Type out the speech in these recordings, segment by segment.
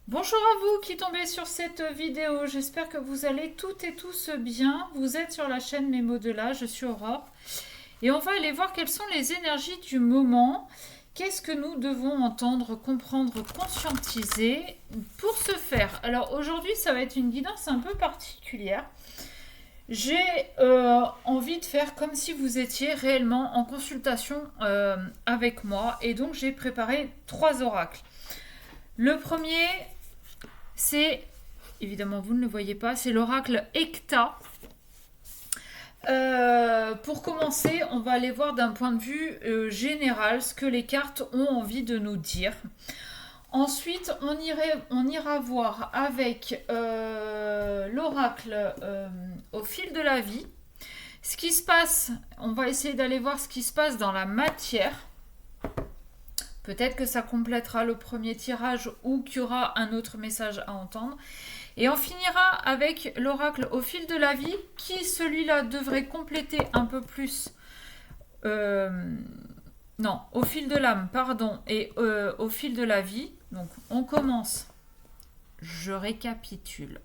Bonjour à vous qui tombez sur cette vidéo, j'espère que vous allez toutes et tous bien. Vous êtes sur la chaîne Mémo de là, je suis Aurore. Et on va aller voir quelles sont les énergies du moment. Qu'est-ce que nous devons entendre, comprendre, conscientiser pour ce faire. Alors aujourd'hui, ça va être une guidance un peu particulière. J'ai envie de faire comme si vous étiez réellement en consultation avec moi. Et donc j'ai préparé 3 oracles. Le premier, c'est, évidemment vous ne le voyez pas, c'est l'oracle Ecta. Pour commencer, on va aller voir d'un point de vue général ce que les cartes ont envie de nous dire. Ensuite, on ira voir avec l'oracle au fil de la vie. Ce qui se passe, on va essayer d'aller voir ce qui se passe dans la matière. Peut-être que ça complétera le premier tirage ou qu'il y aura un autre message à entendre. Et on finira avec l'oracle au fil de la vie, qui celui-là devrait compléter un peu plus. Non, au fil de l'âme, pardon, et au fil de la vie. Donc on commence. Je récapitule.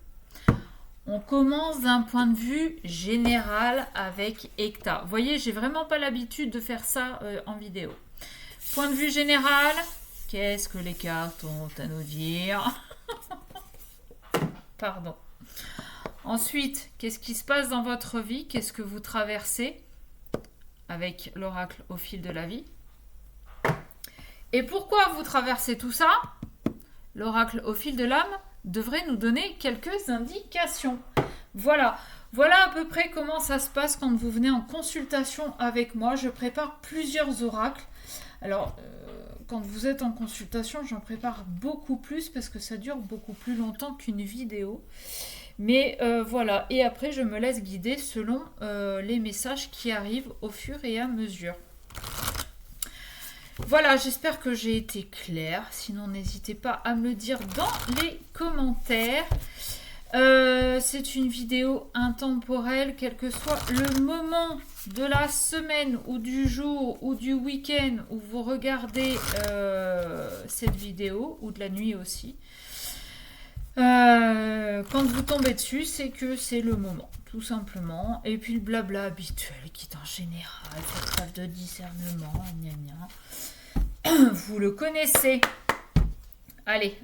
On commence d'un point de vue général avec Ecta. Vous voyez, j'ai vraiment pas l'habitude de faire ça en vidéo. Point de vue général, qu'est-ce que les cartes ont à nous dire? Pardon. Ensuite, qu'est-ce qui se passe dans votre vie? Qu'est-ce que vous traversez avec l'oracle au fil de la vie? Et pourquoi vous traversez tout ça? L'oracle au fil de l'âme devrait nous donner quelques indications. Voilà. Voilà à peu près comment ça se passe quand vous venez en consultation avec moi. Je prépare plusieurs oracles. Alors, quand vous êtes en consultation, j'en prépare beaucoup plus parce que ça dure beaucoup plus longtemps qu'une vidéo. Mais voilà, et après je me laisse guider selon les messages qui arrivent au fur et à mesure. Voilà, j'espère que j'ai été claire. Sinon, n'hésitez pas à me le dire dans les commentaires. C'est une vidéo intemporelle, quel que soit le moment de la semaine ou du jour ou du week-end où vous regardez cette vidéo, ou de la nuit aussi. Quand vous tombez dessus, c'est que c'est le moment, tout simplement. Et puis le blabla habituel qui est en général, cette preuve de discernement, gna gna. Vous le connaissez. Allez,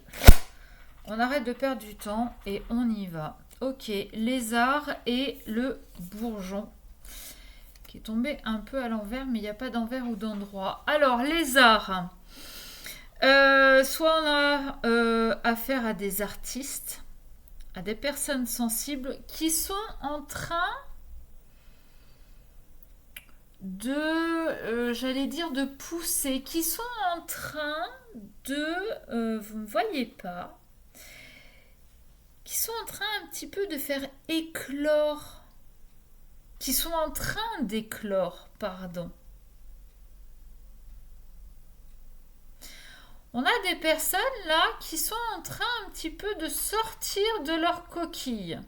on arrête de perdre du temps et on y va. Ok, lézard et le bourgeon qui est tombé un peu à l'envers, mais il n'y a pas d'envers ou d'endroit. Alors, lézard. Soit on a affaire à des artistes, à des personnes sensibles qui sont en train de, j'allais dire, de pousser, qui sont en train de, vous ne voyez pas, qui sont en train un petit peu de faire éclore, qui sont en train d'éclore, pardon. On a des personnes là qui sont en train un petit peu de sortir de leur coquille.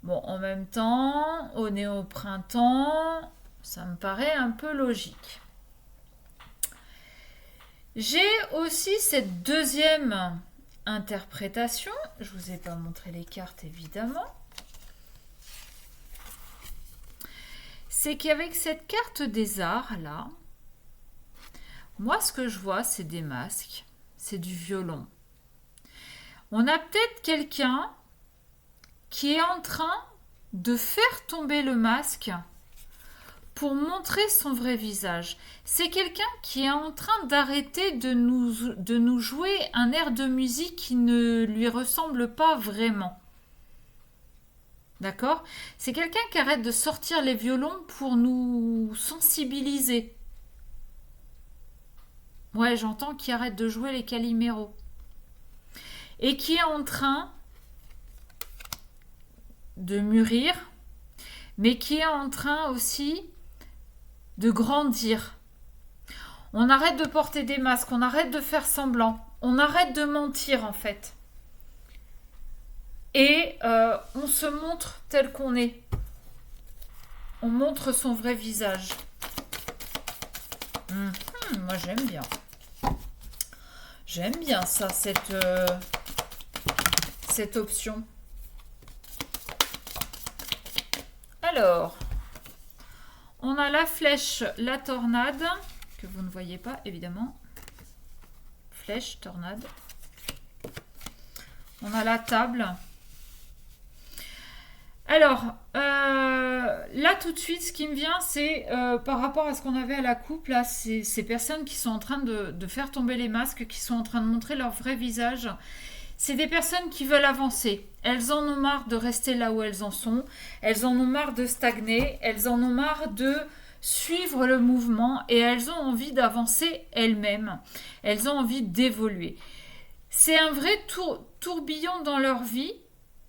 Bon, en même temps, on est au printemps, ça me paraît un peu logique. J'ai aussi cette deuxième interprétation. Je vous ai pas montré les cartes évidemment. C'est qu'avec cette carte des arts là, moi, ce que je vois, c'est des masques, c'est du violon. On a peut-être quelqu'un qui est en train de faire tomber le masque pour montrer son vrai visage. C'est quelqu'un qui est en train d'arrêter de nous jouer un air de musique qui ne lui ressemble pas vraiment. D'accord? C'est quelqu'un qui arrête de sortir les violons pour nous sensibiliser. Ouais, j'entends qu'il arrête de jouer les caliméros. Et qui est en train de mûrir, mais qui est en train aussi de grandir. On arrête de porter des masques, on arrête de faire semblant, on arrête de mentir en fait. Et on se montre tel qu'on est. On montre son vrai visage. Moi j'aime bien. J'aime bien ça, cette cette option. Alors, on a la flèche, la tornade, que vous ne voyez pas évidemment. Flèche, tornade. On a la table. Alors, là tout de suite, ce qui me vient, c'est par rapport à ce qu'on avait à la coupe, là, ces personnes qui sont en train de faire tomber les masques, qui sont en train de montrer leur vrai visage. C'est des personnes qui veulent avancer. Elles en ont marre de rester là où elles en sont. Elles en ont marre de stagner. Elles en ont marre de suivre le mouvement et elles ont envie d'avancer elles-mêmes. Elles ont envie d'évoluer. C'est un vrai tourbillon dans leur vie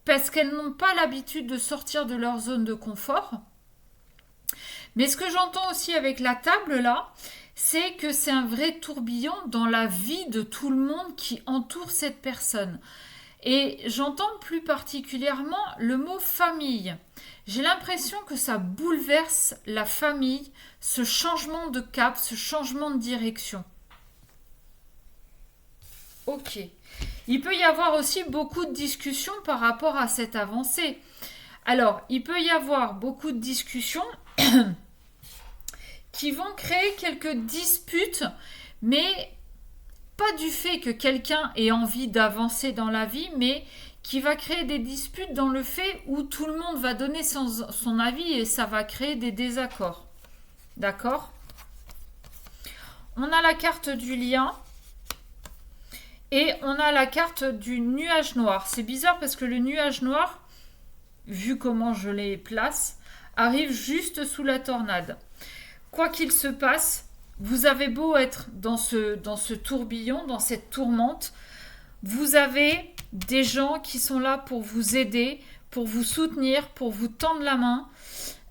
parce qu'elles n'ont pas l'habitude de sortir de leur zone de confort. Mais ce que j'entends aussi avec la table là, c'est que c'est un vrai tourbillon dans la vie de tout le monde qui entoure cette personne. Et j'entends plus particulièrement le mot famille. J'ai l'impression que ça bouleverse la famille, ce changement de cap, ce changement de direction. Ok. Il peut y avoir aussi beaucoup de discussions par rapport à cette avancée. Alors, il peut y avoir beaucoup de discussions qui vont créer quelques disputes, mais pas du fait que quelqu'un ait envie d'avancer dans la vie, mais qui va créer des disputes dans le fait où tout le monde va donner son avis et ça va créer des désaccords. D'accord ? On a la carte du lien et on a la carte du nuage noir. C'est bizarre parce que le nuage noir, vu comment je les place, arrive juste sous la tornade. Quoi qu'il se passe, vous avez beau être dans ce tourbillon, dans cette tourmente, vous avez des gens qui sont là pour vous aider, pour vous soutenir, pour vous tendre la main.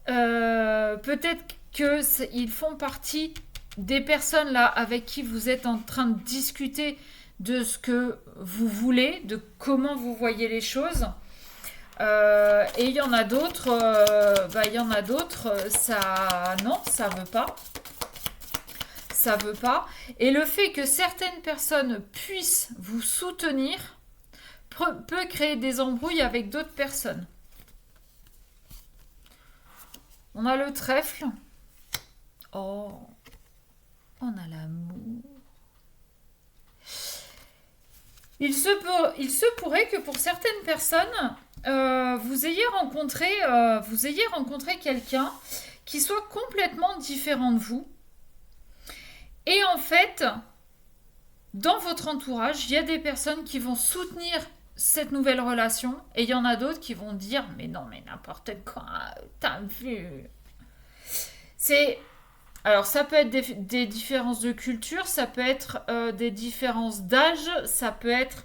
Peut-être qu'ils font partie des personnes là avec qui vous êtes en train de discuter de ce que vous voulez, de comment vous voyez les choses. Et il y en a d'autres, ça veut pas. Ça veut pas. Et le fait que certaines personnes puissent vous soutenir peut créer des embrouilles avec d'autres personnes. On a le trèfle. Oh, on a l'amour. Il se pourrait que pour certaines personnes, vous ayez rencontré quelqu'un qui soit complètement différent de vous. Et en fait, dans votre entourage, il y a des personnes qui vont soutenir cette nouvelle relation et il y en a d'autres qui vont dire « Mais non, mais n'importe quoi, t'as vu ?» Alors, ça peut être des différences de culture, ça peut être des différences d'âge, ça peut être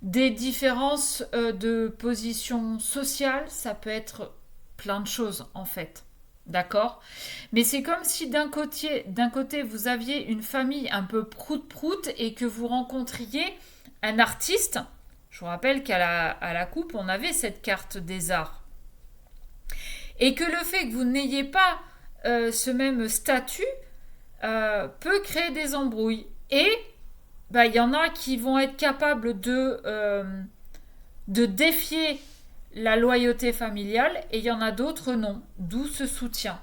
des différences de position sociale, ça peut être plein de choses en fait. D'accord ? Mais c'est comme si d'un côté, vous aviez une famille un peu prout-prout et que vous rencontriez un artiste. Je vous rappelle qu'à la coupe, on avait cette carte des arts. Et que le fait que vous n'ayez pas ce même statut peut créer des embrouilles. Et il y en a qui vont être capables de défier la loyauté familiale et il y en a d'autres non. D'où ce soutien.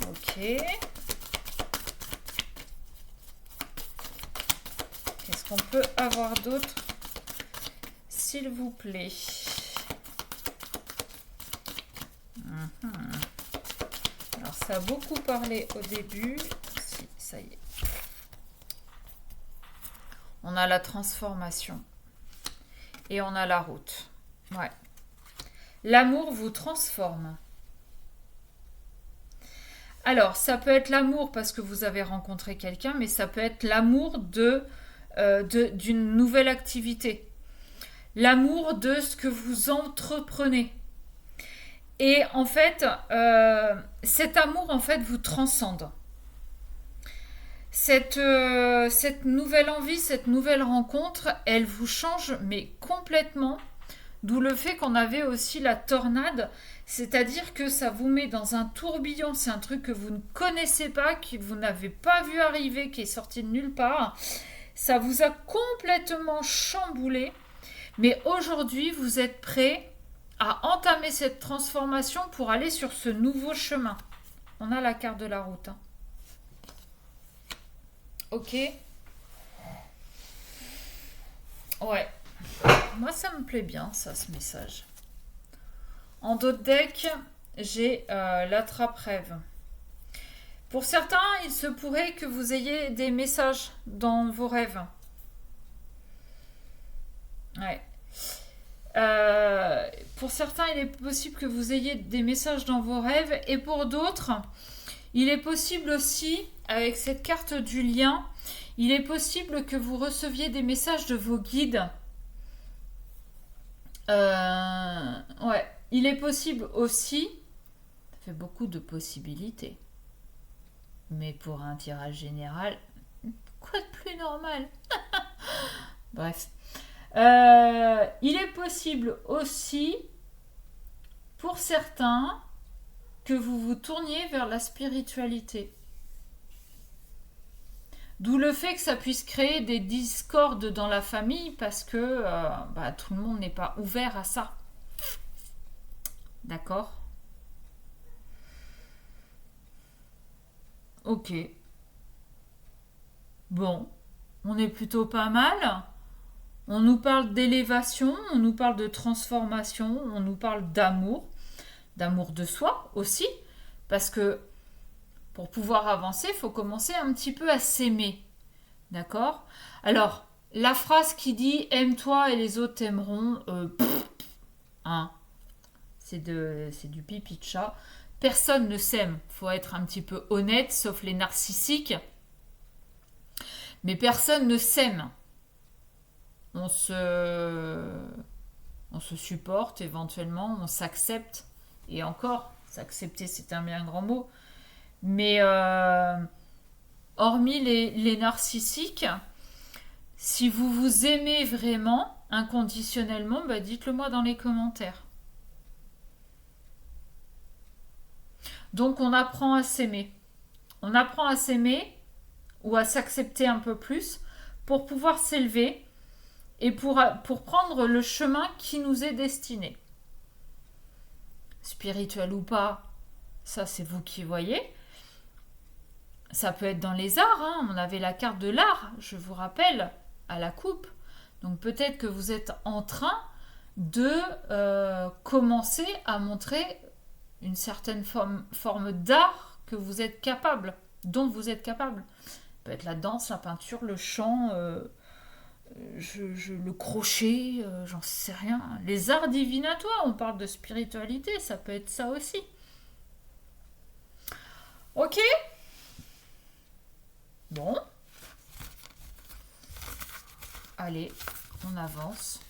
Ok. Qu'est-ce qu'on peut avoir d'autre, s'il vous plaît? Alors ça a beaucoup parlé au début. Si, ça y est. On a la transformation. Et on a la route. Ouais. L'amour vous transforme. Alors, ça peut être l'amour parce que vous avez rencontré quelqu'un, mais ça peut être l'amour d'une nouvelle activité. L'amour de ce que vous entreprenez. Et en fait, cet amour, en fait, vous transcende. Cette nouvelle envie, cette nouvelle rencontre, elle vous change, mais complètement. D'où le fait qu'on avait aussi la tornade, c'est-à-dire que ça vous met dans un tourbillon. C'est un truc que vous ne connaissez pas, que vous n'avez pas vu arriver, qui est sorti de nulle part. Ça vous a complètement chamboulé. Mais aujourd'hui, vous êtes prêt à entamer cette transformation pour aller sur ce nouveau chemin. On a la carte de la route. Hein. Ok. Ouais. Moi, ça me plaît bien, ça, ce message. En dos de deck, j'ai l'attrape-rêve. Pour certains, il se pourrait que vous ayez des messages dans vos rêves. Ouais. Pour certains, il est possible que vous ayez des messages dans vos rêves. Et pour d'autres, il est possible aussi, avec cette carte du lien, il est possible que vous receviez des messages de vos guides. Ouais. Il est possible aussi, ça fait beaucoup de possibilités, mais pour un tirage général, quoi de plus normal? Bref. Il est possible aussi, pour certains, que vous vous tourniez vers la spiritualité. D'où le fait que ça puisse créer des discordes dans la famille parce que tout le monde n'est pas ouvert à ça. D'accord? Ok. Bon. On est plutôt pas mal. On nous parle d'élévation, on nous parle de transformation, on nous parle d'amour. D'amour de soi aussi. Parce que pour pouvoir avancer, il faut commencer un petit peu à s'aimer. D'accord? Alors, la phrase qui dit « aime-toi et les autres t'aimeront hein, c'est du pipi de chat. Personne ne s'aime. Il faut être un petit peu honnête, sauf les narcissiques. Mais personne ne s'aime. On se supporte éventuellement, on s'accepte. Et encore, s'accepter, c'est un bien grand mot. Mais hormis les narcissiques, si vous vous aimez vraiment, inconditionnellement, dites-le moi dans les commentaires. Donc on apprend à s'aimer. On apprend à s'aimer ou à s'accepter un peu plus pour pouvoir s'élever et pour prendre le chemin qui nous est destiné. Spirituel ou pas, ça c'est vous qui voyez. Ça peut être dans les arts, hein. On avait la carte de l'art, je vous rappelle, à la coupe. Donc peut-être que vous êtes en train de commencer à montrer une certaine forme d'art que vous êtes capable, dont vous êtes capable. Ça peut être la danse, la peinture, le chant, le crochet, j'en sais rien. Les arts divinatoires, on parle de spiritualité, ça peut être ça aussi. Ok ? Bon. Allez, on avance.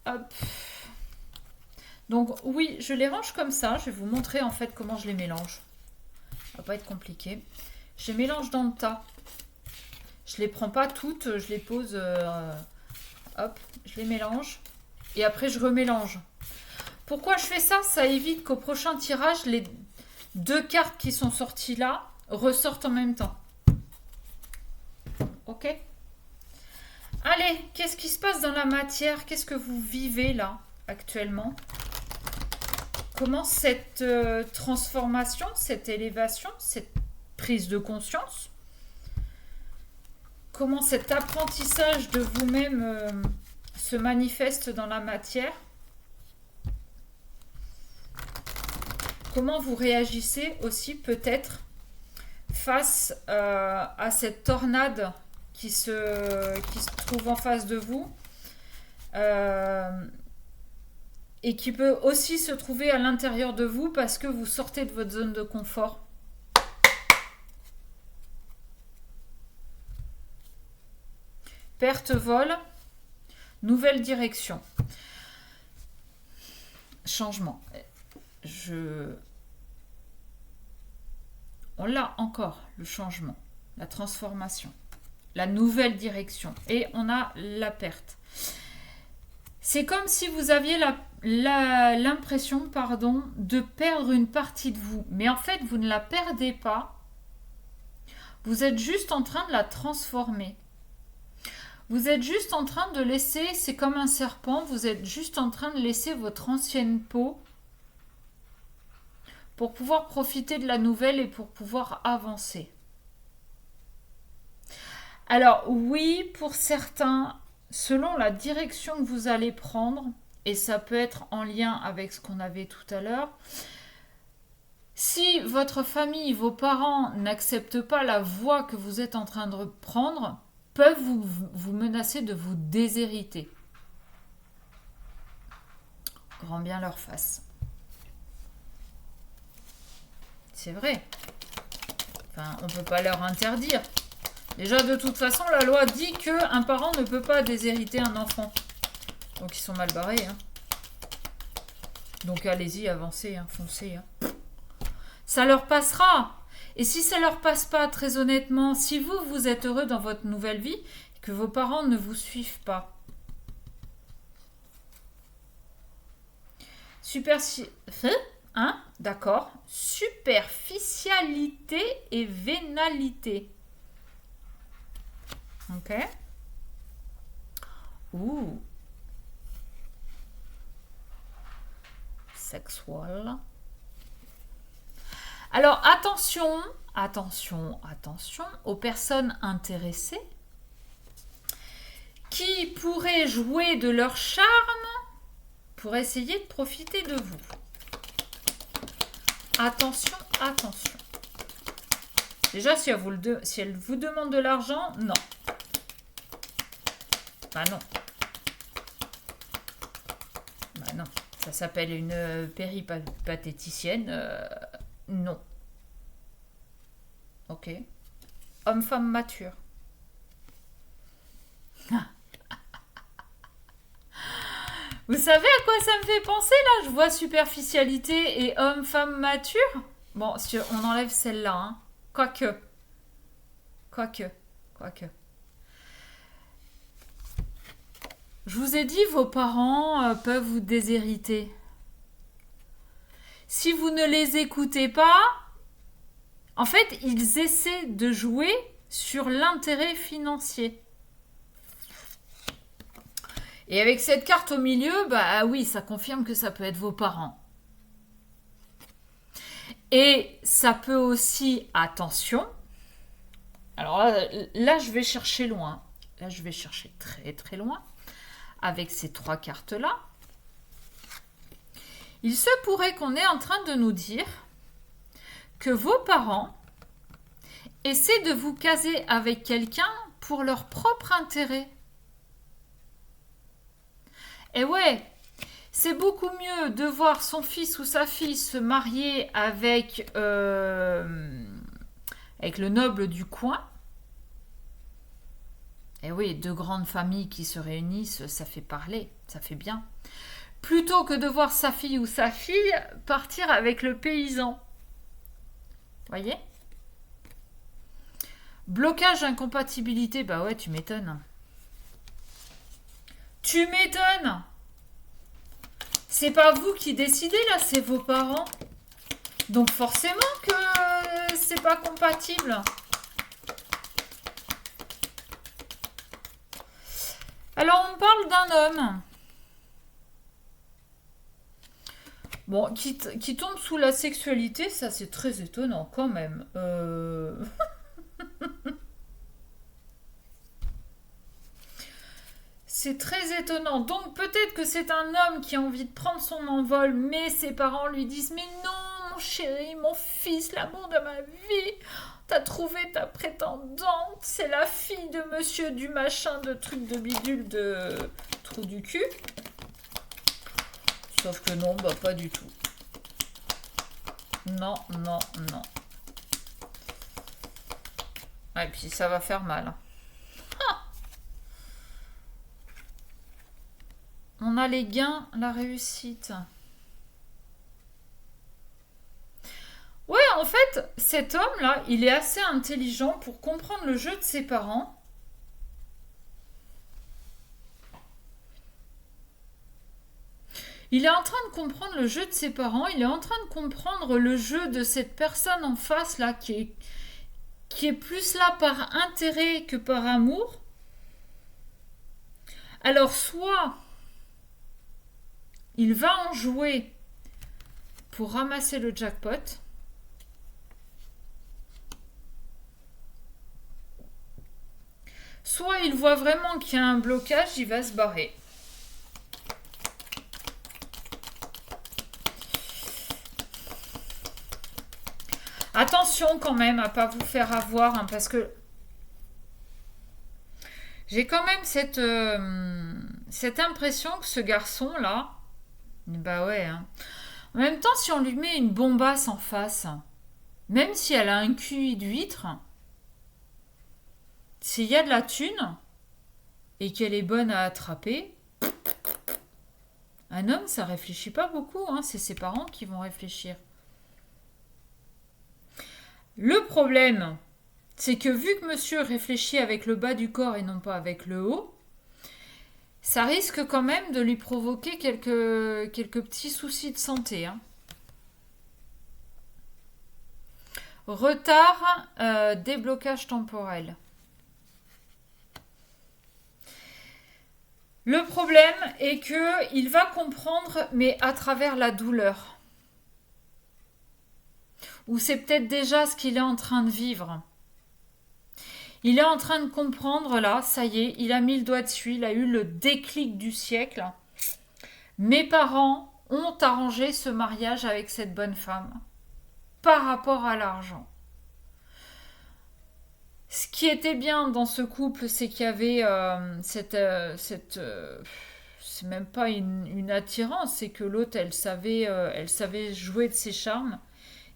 Hop. Donc oui, je les range comme ça. Je vais vous montrer en fait comment je les mélange. Ça va pas être compliqué. Je les mélange dans le tas. Je les prends pas toutes, je les pose. Hop, je les mélange. Et après je remélange. Pourquoi je fais ça? Ça évite qu'au prochain tirage, les deux cartes qui sont sorties là ressortent en même temps. Ok? Allez, qu'est-ce qui se passe dans la matière? Qu'est-ce que vous vivez là, actuellement? Comment cette transformation, cette élévation, cette prise de conscience, comment cet apprentissage de vous-même se manifeste dans la matière? Comment vous réagissez aussi peut-être face à cette tornade qui se trouve en face de vous et qui peut aussi se trouver à l'intérieur de vous parce que vous sortez de votre zone de confort. Perte, vol, nouvelle direction. Changement. On l'a encore, le changement, la transformation, la nouvelle direction. Et on a la perte. C'est comme si vous aviez l'impression, de perdre une partie de vous. Mais en fait, vous ne la perdez pas. Vous êtes juste en train de la transformer. Vous êtes juste en train de laisser, c'est comme un serpent, vous êtes juste en train de laisser votre ancienne peau pour pouvoir profiter de la nouvelle et pour pouvoir avancer. Alors oui, pour certains, selon la direction que vous allez prendre, et ça peut être en lien avec ce qu'on avait tout à l'heure, si votre famille, vos parents n'acceptent pas la voie que vous êtes en train de prendre, peuvent vous menacer de vous déshériter. Grand bien leur face. C'est vrai. Enfin, on ne peut pas leur interdire. Déjà, de toute façon, la loi dit qu'un parent ne peut pas déshériter un enfant. Donc, ils sont mal barrés. Hein. Donc, allez-y, avancez, hein, foncez. Hein. Ça leur passera. Et si ça leur passe pas, très honnêtement, si vous êtes heureux dans votre nouvelle vie, que vos parents ne vous suivent pas. Hein? D'accord. Superficialité et vénalité. Ok. Ouh. Sexual. Alors attention aux personnes intéressées qui pourraient jouer de leur charme pour essayer de profiter de vous. Attention. Déjà, si elle vous demande de l'argent, non. Bah non. Ça s'appelle une péripatéticienne. Non. Ok. Homme-femme mature. Vous savez à quoi ça me fait penser là? Je vois superficialité et homme-femme mature. Bon, si on enlève celle-là. Hein. Quoique. Je vous ai dit, vos parents peuvent vous déshériter. Si vous ne les écoutez pas, en fait, ils essaient de jouer sur l'intérêt financier. Et avec cette carte au milieu, bah oui, ça confirme que ça peut être vos parents. Et ça peut aussi, attention, alors là je vais chercher loin. Là, je vais chercher très très loin. Avec ces 3 cartes-là. Il se pourrait qu'on est en train de nous dire que vos parents essaient de vous caser avec quelqu'un pour leur propre intérêt. Et ouais, c'est beaucoup mieux de voir son fils ou sa fille se marier avec le noble du coin. Et oui, 2 grandes familles qui se réunissent, ça fait parler, ça fait bien. Plutôt que de voir sa fille ou sa fille partir avec le paysan. Voyez ? Blocage, incompatibilité, bah ouais, tu m'étonnes. Tu m'étonnes. C'est pas vous qui décidez là, c'est vos parents. Donc forcément que c'est pas compatible. Alors on parle d'un homme. Bon, qui tombe sous la sexualité, ça c'est très étonnant quand même. C'est très étonnant. Donc peut-être que c'est un homme qui a envie de prendre son envol, mais ses parents lui disent « Mais non, mon chéri, mon fils, l'amour de ma vie, t'as trouvé ta prétendante, c'est la fille de monsieur du machin, de truc de bidule, de trou du cul. » Sauf que non, bah pas du tout. Non. Et puis ça va faire mal. On a les gains, la réussite. Ouais, en fait, cet homme-là, il est assez intelligent pour comprendre le jeu de ses parents. Il est en train de comprendre le jeu de ses parents, il est en train de comprendre le jeu de cette personne en face, là, qui qui est plus là par intérêt que par amour, alors soit il va en jouer pour ramasser le jackpot, soit il voit vraiment qu'il y a un blocage, il va se barrer. Attention quand même à pas vous faire avoir, hein, parce que j'ai quand même cette impression que ce garçon-là, bah ouais, hein. En même temps, si on lui met une bombasse en face, même si elle a un cul d'huître, s'il y a de la thune et qu'elle est bonne à attraper, un homme, ça réfléchit pas beaucoup, hein, c'est ses parents qui vont réfléchir. Le problème, c'est que vu que monsieur réfléchit avec le bas du corps et non pas avec le haut, ça risque quand même de lui provoquer quelques petits soucis de santé, hein. Retard, déblocage temporel. Le problème est que il va comprendre, mais à travers la douleur. Ou c'est peut-être déjà ce qu'il est en train de vivre. Il est en train de comprendre là, ça y est, il a mis le doigt dessus, il a eu le déclic du siècle. Mes parents ont arrangé ce mariage avec cette bonne femme par rapport à l'argent. Ce qui était bien dans ce couple, c'est qu'il y avait c'est même pas une attirance, c'est que l'autre, elle savait jouer de ses charmes.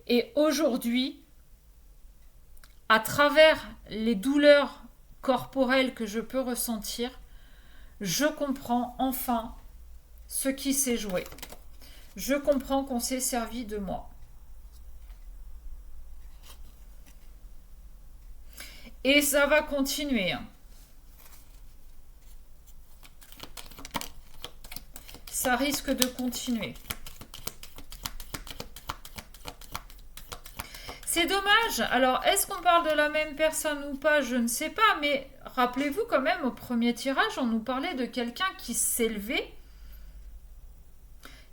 Et aujourd'hui, à travers les douleurs corporelles que je peux ressentir, je comprends enfin ce qui s'est joué. Je comprends qu'on s'est servi de moi. Et ça va continuer, hein. Ça risque de continuer. C'est dommage. Alors, est-ce qu'on parle de la même personne ou pas? Je ne sais pas. Mais rappelez-vous quand même, au premier tirage, on nous parlait de quelqu'un qui s'élevait,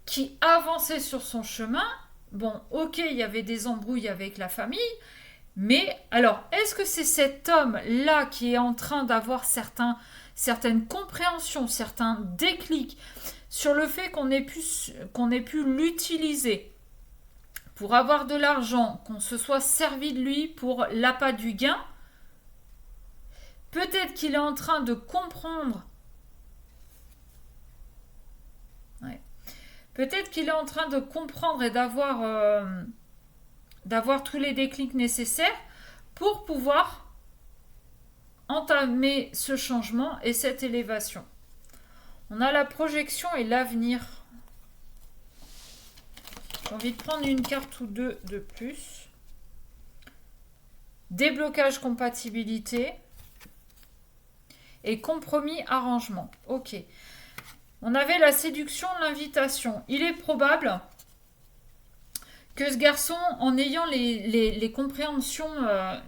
qui avançait sur son chemin. Bon, ok, il y avait des embrouilles avec la famille. Mais alors, est-ce que c'est cet homme-là qui est en train d'avoir certaines compréhensions, certains déclics sur le fait qu'on ait pu l'utiliser pour avoir de l'argent, qu'on se soit servi de lui pour l'appât du gain? Peut-être qu'il est en train de comprendre. Ouais. Peut-être qu'il est en train de comprendre et d'avoir tous les déclics nécessaires pour pouvoir entamer ce changement et cette élévation. On a la projection et l'avenir. J'ai envie de prendre une carte ou deux de plus. Déblocage compatibilité et compromis arrangement. Ok. On avait la séduction, l'invitation. Il est probable que ce garçon, en ayant les compréhensions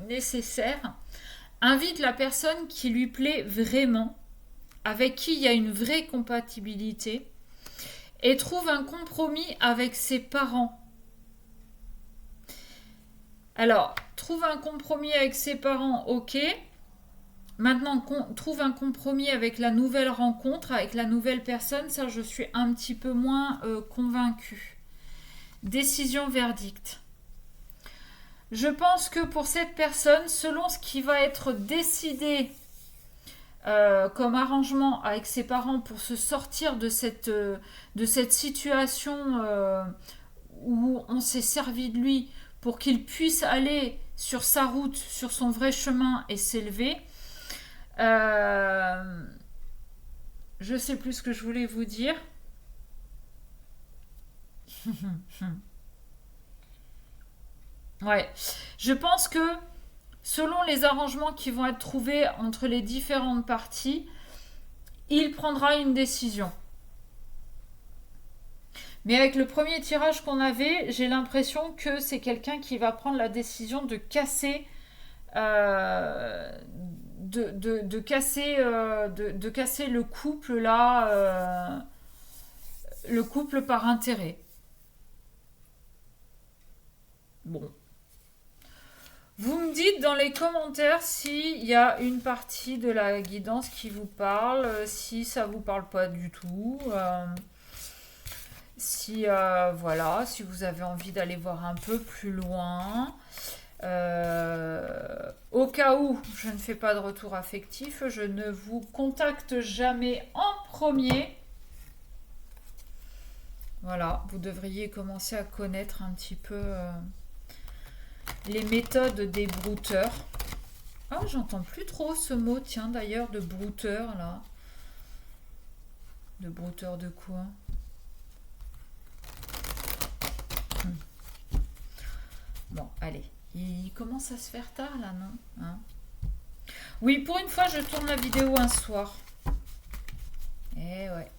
nécessaires, invite la personne qui lui plaît vraiment, avec qui il y a une vraie compatibilité, et trouve un compromis avec ses parents. Alors, trouve un compromis avec ses parents, ok. Maintenant, trouve un compromis avec la nouvelle rencontre, avec la nouvelle personne, ça je suis un petit peu moins convaincue. Décision, verdict. Je pense que pour cette personne, selon ce qui va être décidé comme arrangement avec ses parents pour se sortir de cette situation où on s'est servi de lui pour qu'il puisse aller sur sa route, sur son vrai chemin et s'élever. Je sais plus ce que je voulais vous dire. Ouais, je pense que selon les arrangements qui vont être trouvés entre les différentes parties, il prendra une décision. Mais avec le premier tirage qu'on avait, j'ai l'impression que c'est quelqu'un qui va prendre la décision de casser de casser, de casser le couple là, le couple par intérêt. Bon. Vous me dites dans les commentaires s'il y a une partie de la guidance qui vous parle, si ça vous parle pas du tout. Si voilà, si vous avez envie d'aller voir un peu plus loin. Au cas où je ne fais pas de retour affectif, je ne vous contacte jamais en premier. Voilà, vous devriez commencer à connaître un petit peu les méthodes des brouteurs. Ah, j'entends plus trop ce mot, tiens, d'ailleurs, de brouteur, là. De brouteur de quoi? Bon, allez. Il commence à se faire tard, là, non hein? Oui, pour une fois, je tourne la vidéo un soir. Eh ouais.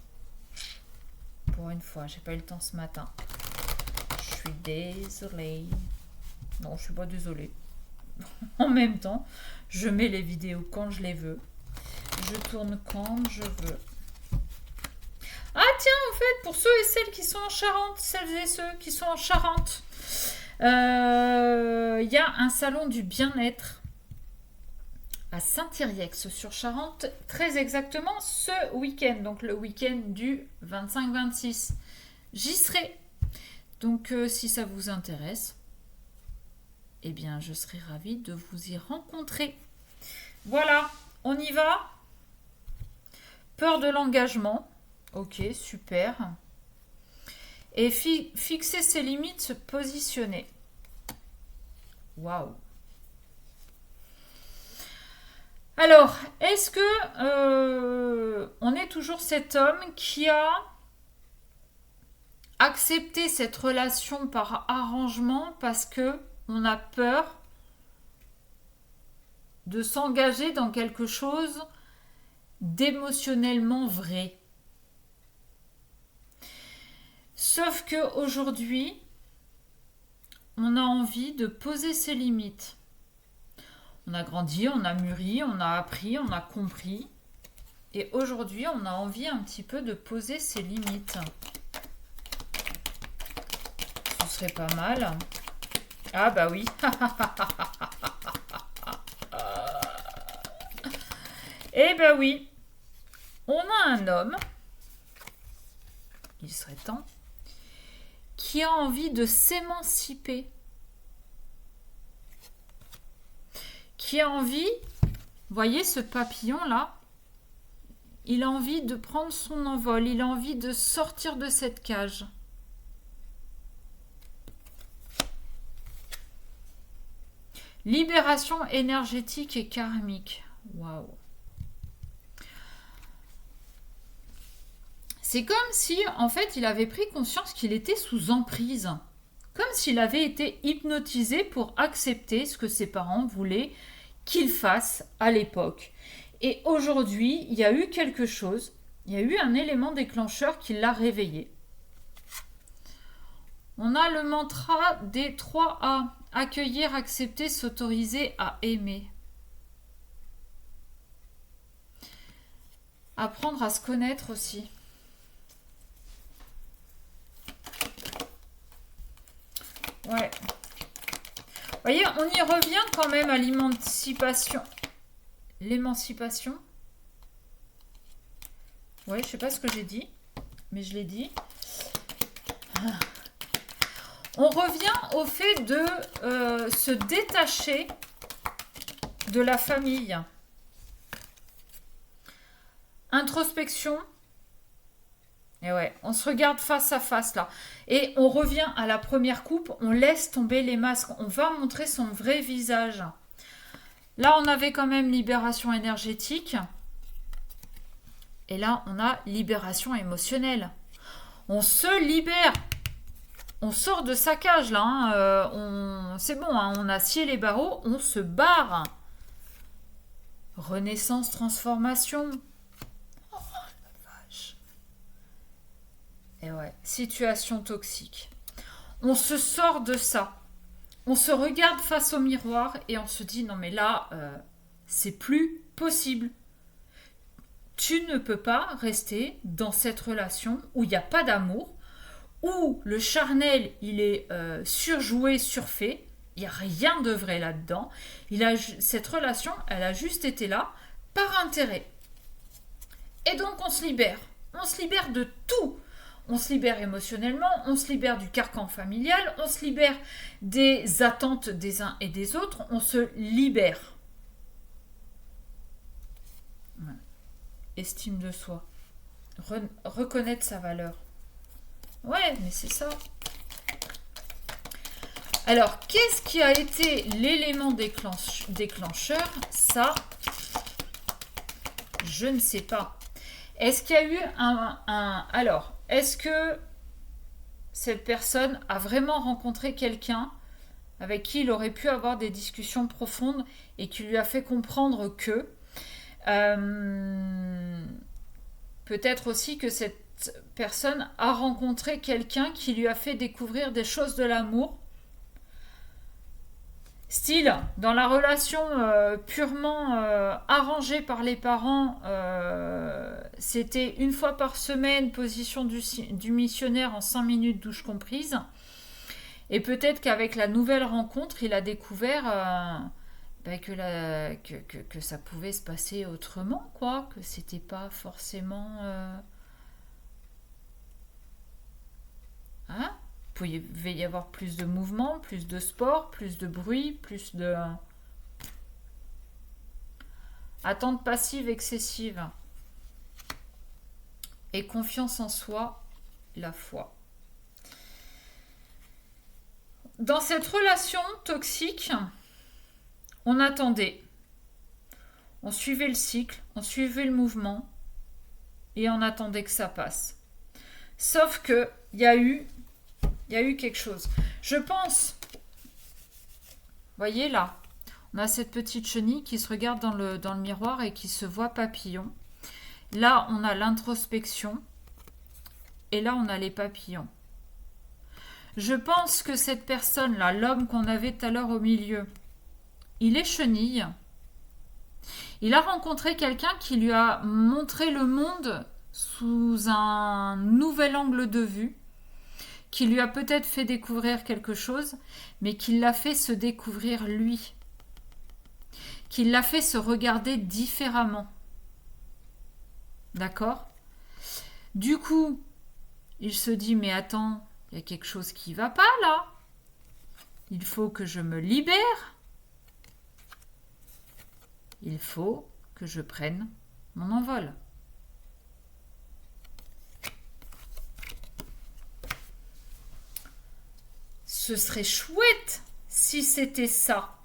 Pour une fois, j'ai pas eu le temps ce matin. Je suis désolée. Non, je suis pas désolée. En même temps, je mets les vidéos quand je les veux. Je tourne quand je veux. Ah tiens, en fait, pour ceux et celles qui sont en Charente, celles et ceux qui sont en Charente, il y a un salon du bien-être à Saint-Iriex-sur-Charente, très exactement ce week-end, donc le week-end du 25-26. J'y serai. Donc si ça vous intéresse, eh bien je serai ravie de vous y rencontrer. Voilà, on y va. Peur de l'engagement. Ok, super. Et fixer ses limites, se positionner. Waouh. Alors, est-ce que on est toujours cet homme qui a accepté cette relation par arrangement parce que on a peur de s'engager dans quelque chose d'émotionnellement vrai? Sauf que aujourd'hui, on a envie de poser ses limites. On a grandi, on a mûri, on a appris, on a compris. Et aujourd'hui, on a envie un petit peu de poser ses limites. Ce serait pas mal. Ah bah oui. Eh bah oui. On a un homme, il serait temps, qui a envie de s'émanciper. Qui a envie, voyez ce papillon là, il a envie de prendre son envol, il a envie de sortir de cette cage. Libération énergétique et karmique. Waouh. C'est comme si, en fait, il avait pris conscience qu'il était sous emprise. Comme s'il avait été hypnotisé pour accepter ce que ses parents voulaient qu'il fasse à l'époque. Et aujourd'hui, il y a eu quelque chose, il y a eu un élément déclencheur qui l'a réveillé. On a le mantra des 3 A. Accueillir, accepter, s'autoriser à aimer. Apprendre à se connaître aussi. Ouais. Vous voyez, on y revient quand même à l'émancipation. L'émancipation. Ouais, je sais pas ce que j'ai dit, mais je l'ai dit. On revient au fait de se détacher de la famille. Introspection. Et ouais, on se regarde face à face là. Et on revient à la première coupe, on laisse tomber les masques. On va montrer son vrai visage. Là, on avait quand même libération énergétique. Et là, on a libération émotionnelle. On se libère. On sort de sa cage là. Hein. C'est bon, hein, on a scié les barreaux, on se barre. Renaissance, transformation. Oh la vache. Et ouais, situation toxique. On se sort de ça. on se regarde face au miroir et on se dit non mais là, c'est plus possible. Tu ne peux pas rester dans cette relation où il n'y a pas d'amour, où le charnel, il est surjoué, surfait. Il n'y a rien de vrai là-dedans. Cette relation, elle a juste été là par intérêt. Et donc, on se libère. On se libère de tout. On se libère émotionnellement, on se libère du carcan familial, on se libère des attentes des uns et des autres, on se libère. Estime de soi. Reconnaître sa valeur. Ouais, mais c'est ça. Alors, qu'est-ce qui a été l'élément déclencheur? Ça, je ne sais pas. Est-ce qu'il y a eu Alors, est-ce que cette personne a vraiment rencontré quelqu'un avec qui il aurait pu avoir des discussions profondes et qui lui a fait comprendre que peut-être aussi que cette personne a rencontré quelqu'un qui lui a fait découvrir des choses de l'amour. Style, dans la relation purement arrangée par les parents, c'était une fois par semaine, position du missionnaire en 5 minutes, douche comprise. Et peut-être qu'avec la nouvelle rencontre, il a découvert que ça pouvait se passer autrement, quoi. Que c'était pas forcément... Hein? Il pouvait y avoir plus de mouvement, plus de sport, plus de bruit, plus de... Attente passive excessive. Et confiance en soi, la foi. Dans cette relation toxique, on attendait. On suivait le cycle, on suivait le mouvement et on attendait que ça passe. Sauf que il y a eu quelque chose. Je pense, voyez là, on a cette petite chenille qui se regarde dans le miroir et qui se voit papillon. Là, on a l'introspection et là, on a les papillons. Je pense que cette personne-là, l'homme qu'on avait tout à l'heure au milieu, il est chenille. Il a rencontré quelqu'un qui lui a montré le monde sous un nouvel angle de vue, qui lui a peut-être fait découvrir quelque chose, mais qui l'a fait se découvrir lui, qui l'a fait se regarder différemment. D'accord ? Du coup, il se dit, mais attends, il y a quelque chose qui ne va pas là. Il faut que je me libère. Il faut que je prenne mon envol. Ce serait chouette si c'était ça.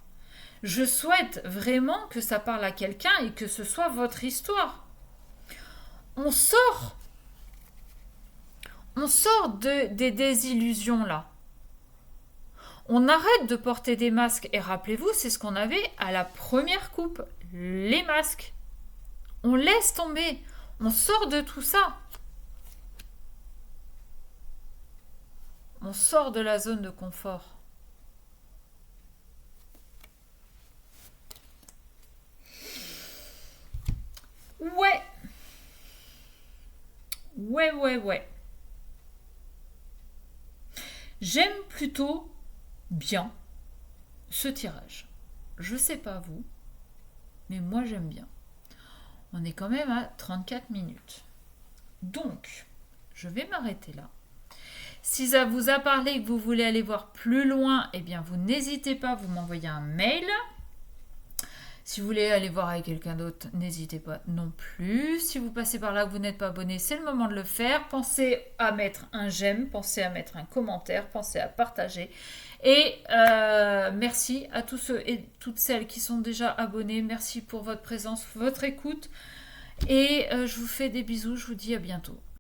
Je souhaite vraiment que ça parle à quelqu'un et que ce soit votre histoire. On sort des désillusions là. On arrête de porter des masques. Et rappelez-vous, c'est ce qu'on avait à la première coupe. Les masques. On laisse tomber. On sort de tout ça. On sort de la zone de confort. Ouais. Ouais. J'aime plutôt bien ce tirage. Je sais pas vous, mais moi j'aime bien. On est quand même à 34 minutes. Donc, je vais m'arrêter là. Si ça vous a parlé et que vous voulez aller voir plus loin, eh bien vous n'hésitez pas, vous m'envoyez un mail. Si vous voulez aller voir avec quelqu'un d'autre, n'hésitez pas non plus. Si vous passez par là que vous n'êtes pas abonné, c'est le moment de le faire. Pensez à mettre un j'aime, pensez à mettre un commentaire, pensez à partager. Et merci à tous ceux et toutes celles qui sont déjà abonnés. Merci pour votre présence, votre écoute. Et je vous fais des bisous, je vous dis à bientôt.